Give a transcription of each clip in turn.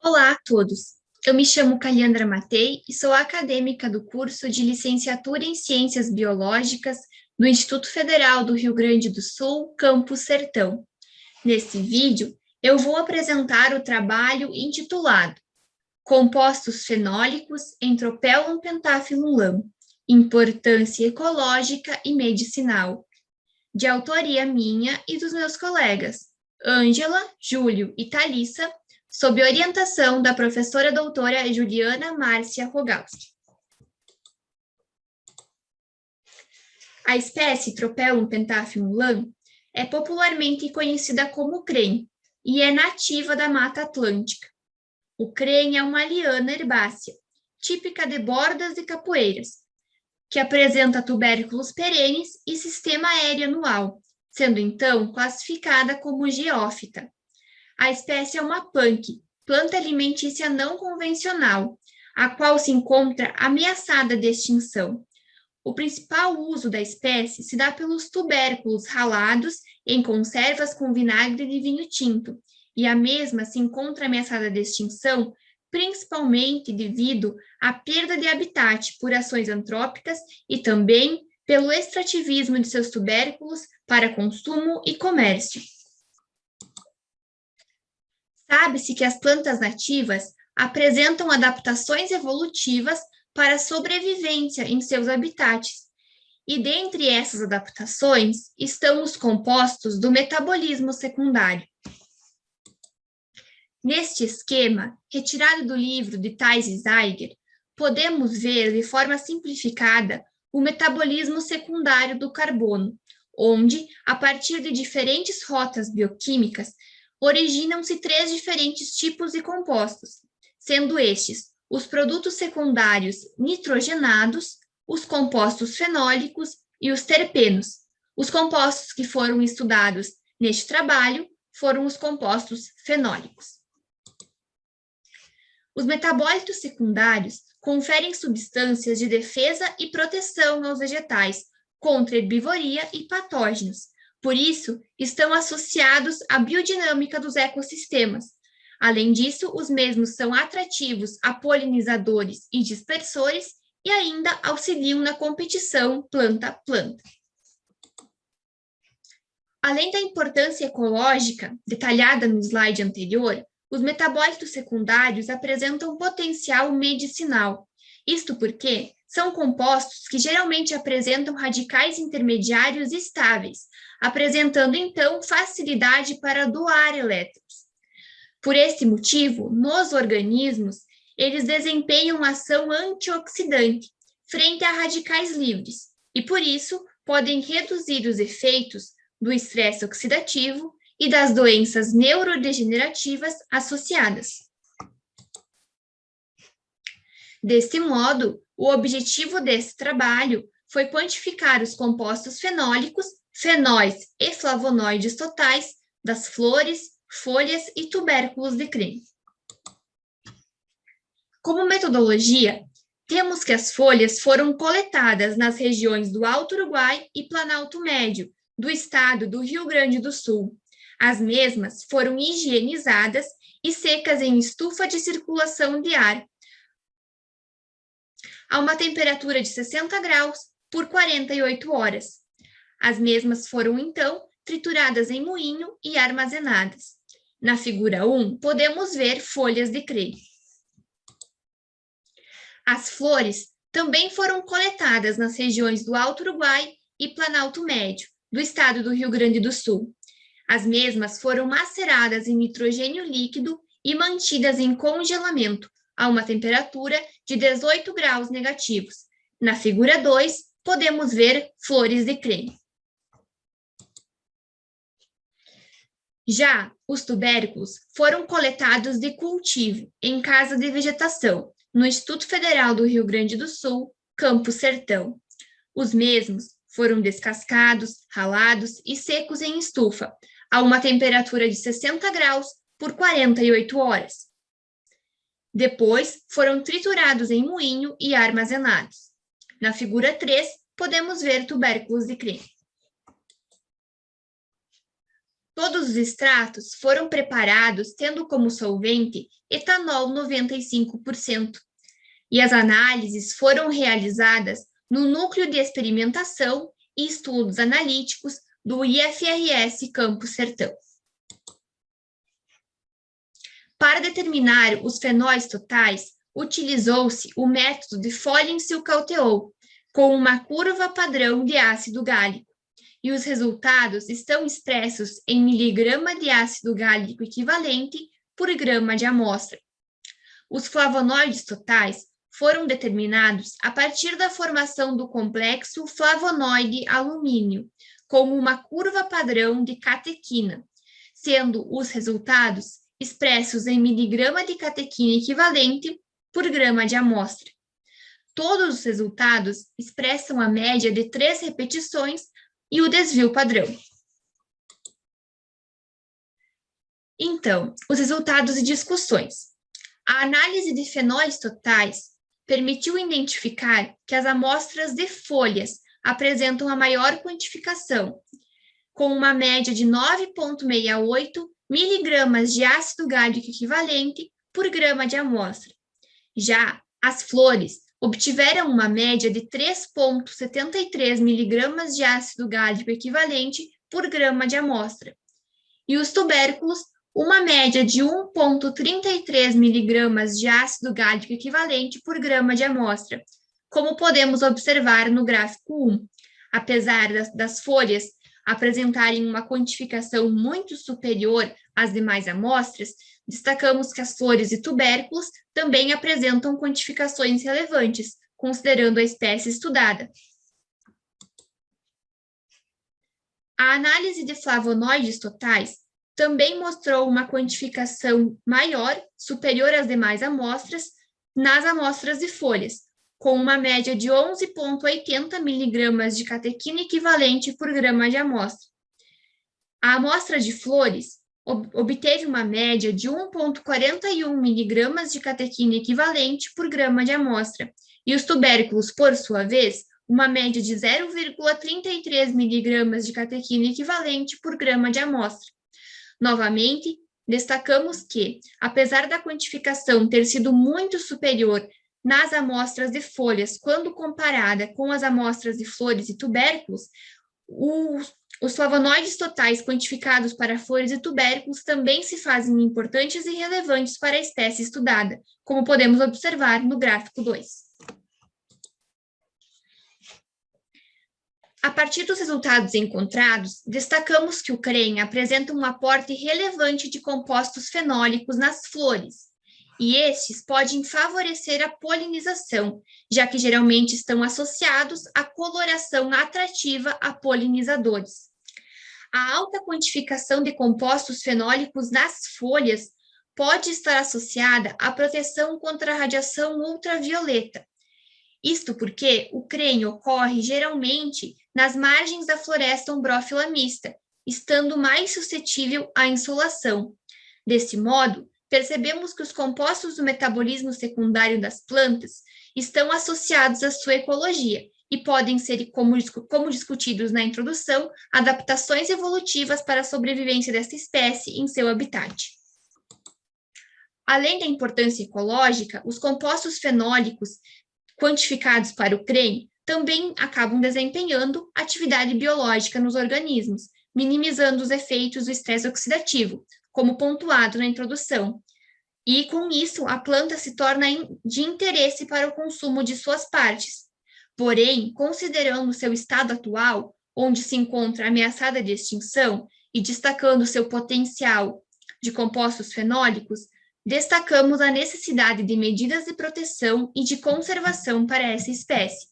Olá a todos! Eu me chamo Caliandra Matei e sou acadêmica do curso de Licenciatura em Ciências Biológicas do Instituto Federal do Rio Grande do Sul, Campus Sertão. Nesse vídeo, eu vou apresentar o trabalho intitulado Compostos fenólicos em Tropelum pentáfilulam, importância ecológica e medicinal, de autoria minha e dos meus colegas, Ângela, Júlio e Thalissa, sob orientação da professora doutora Juliana Márcia Rogalski. A espécie Tropelum pentáfilulam é popularmente conhecida como crem e é nativa da Mata Atlântica. O crem é uma liana herbácea, típica de bordas e capoeiras, que apresenta tubérculos perenes e sistema aéreo anual, sendo então classificada como geófita. A espécie é uma punk, planta alimentícia não convencional, a qual se encontra ameaçada de extinção. O principal uso da espécie se dá pelos tubérculos ralados em conservas com vinagre de vinho tinto, e a mesma se encontra ameaçada de extinção principalmente devido à perda de habitat por ações antrópicas e também pelo extrativismo de seus tubérculos para consumo e comércio. Sabe-se que as plantas nativas apresentam adaptações evolutivas para a sobrevivência em seus habitats, e dentre essas adaptações estão os compostos do metabolismo secundário. Neste esquema, retirado do livro de Theis e Zeiger, podemos ver de forma simplificada o metabolismo secundário do carbono, onde, a partir de diferentes rotas bioquímicas, originam-se três diferentes tipos de compostos, sendo estes os produtos secundários nitrogenados, os compostos fenólicos e os terpenos. Os compostos que foram estudados neste trabalho foram os compostos fenólicos. Os metabólitos secundários conferem substâncias de defesa e proteção aos vegetais contra herbivoria e patógenos. Por isso, estão associados à biodinâmica dos ecossistemas. Além disso, os mesmos são atrativos a polinizadores e dispersores e ainda auxiliam na competição planta-planta. Além da importância ecológica, detalhada no slide anterior, os metabólitos secundários apresentam potencial medicinal. Isto porque são compostos que geralmente apresentam radicais intermediários estáveis, apresentando então facilidade para doar elétrons. Por esse motivo, nos organismos, eles desempenham ação antioxidante frente a radicais livres e, por isso, podem reduzir os efeitos do estresse oxidativo e das doenças neurodegenerativas associadas. Deste modo, o objetivo desse trabalho foi quantificar os compostos fenólicos, fenóis e flavonoides totais das flores, folhas e tubérculos de crem. Como metodologia, temos que as folhas foram coletadas nas regiões do Alto Uruguai e Planalto Médio, do estado do Rio Grande do Sul. As mesmas foram higienizadas e secas em estufa de circulação de ar, a uma temperatura de 60 graus por 48 horas. As mesmas foram, então, trituradas em moinho e armazenadas. Na figura 1, podemos ver folhas de crem. As flores também foram coletadas nas regiões do Alto Uruguai e Planalto Médio, do estado do Rio Grande do Sul. As mesmas foram maceradas em nitrogênio líquido e mantidas em congelamento, a uma temperatura de 18 graus negativos. Na figura 2, podemos ver flores de crem. Já os tubérculos foram coletados de cultivo em casa de vegetação, no Instituto Federal do Rio Grande do Sul, Campus Sertão. Os mesmos foram descascados, ralados e secos em estufa, a uma temperatura de 60 graus por 48 horas. Depois, foram triturados em moinho e armazenados. Na figura 3, podemos ver tubérculos de crem. Todos os extratos foram preparados tendo como solvente etanol 95%, e as análises foram realizadas no Núcleo de Experimentação e Estudos Analíticos do IFRS Campus Sertão. Para determinar os fenóis totais, utilizou-se o método de Follin-Silcalteou, com uma curva padrão de ácido gálico, e os resultados estão expressos em miligrama de ácido gálico equivalente por grama de amostra. Os flavonoides totais foram determinados a partir da formação do complexo flavonoide-alumínio, com uma curva padrão de catequina, sendo os resultados expressos em miligrama de catequina equivalente por grama de amostra. Todos os resultados expressam a média de 3 repetições e o desvio padrão. Então, os resultados e discussões. A análise de fenóis totais permitiu identificar que as amostras de folhas apresentam a maior quantificação, com uma média de 9,68 miligramas de ácido gálico equivalente por grama de amostra. Já as flores obtiveram uma média de 3,73 miligramas de ácido gálico equivalente por grama de amostra. E os tubérculos, uma média de 1,33 miligramas de ácido gálico equivalente por grama de amostra, como podemos observar no gráfico 1. Apesar das folhas apresentarem uma quantificação muito superior às demais amostras, destacamos que as flores e tubérculos também apresentam quantificações relevantes, considerando a espécie estudada. A análise de flavonoides totais também mostrou uma quantificação maior, superior às demais amostras, nas amostras de folhas, com uma média de 11,80 miligramas de catequina equivalente por grama de amostra. A amostra de flores obteve uma média de 1,41 miligramas de catequina equivalente por grama de amostra, e os tubérculos, por sua vez, uma média de 0,33 miligramas de catequina equivalente por grama de amostra. Novamente, destacamos que, apesar da quantificação ter sido muito superior nas amostras de folhas quando comparada com as amostras de flores e tubérculos, os flavonoides totais quantificados para flores e tubérculos também se fazem importantes e relevantes para a espécie estudada, como podemos observar no gráfico 2. A partir dos resultados encontrados, destacamos que o CREM apresenta um aporte relevante de compostos fenólicos nas flores, e estes podem favorecer a polinização, já que geralmente estão associados à coloração atrativa a polinizadores. A alta quantificação de compostos fenólicos nas folhas pode estar associada à proteção contra a radiação ultravioleta. Isto porque o CREM ocorre geralmente nas margens da floresta ombrófila mista, estando mais suscetível à insolação. Desse modo, percebemos que os compostos do metabolismo secundário das plantas estão associados à sua ecologia e podem ser, como discutidos na introdução, adaptações evolutivas para a sobrevivência desta espécie em seu habitat. Além da importância ecológica, os compostos fenólicos quantificados para o CREM também acabam desempenhando atividade biológica nos organismos, minimizando os efeitos do estresse oxidativo, como pontuado na introdução. E, com isso, a planta se torna de interesse para o consumo de suas partes. Porém, considerando seu estado atual, onde se encontra ameaçada de extinção, e destacando seu potencial de compostos fenólicos, destacamos a necessidade de medidas de proteção e de conservação para essa espécie.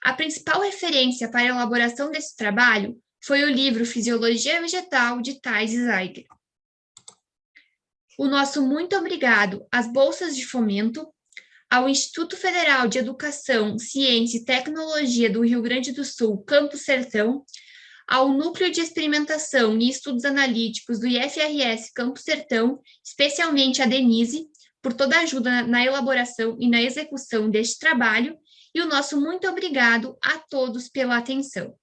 A principal referência para a elaboração desse trabalho foi o livro Fisiologia Vegetal, de Thais e Zeiger. O nosso muito obrigado às bolsas de fomento, ao Instituto Federal de Educação, Ciência e Tecnologia do Rio Grande do Sul, Campus Sertão, ao Núcleo de Experimentação e Estudos Analíticos do IFRS Campus Sertão, especialmente a Denise, por toda a ajuda na elaboração e na execução deste trabalho, e o nosso muito obrigado a todos pela atenção.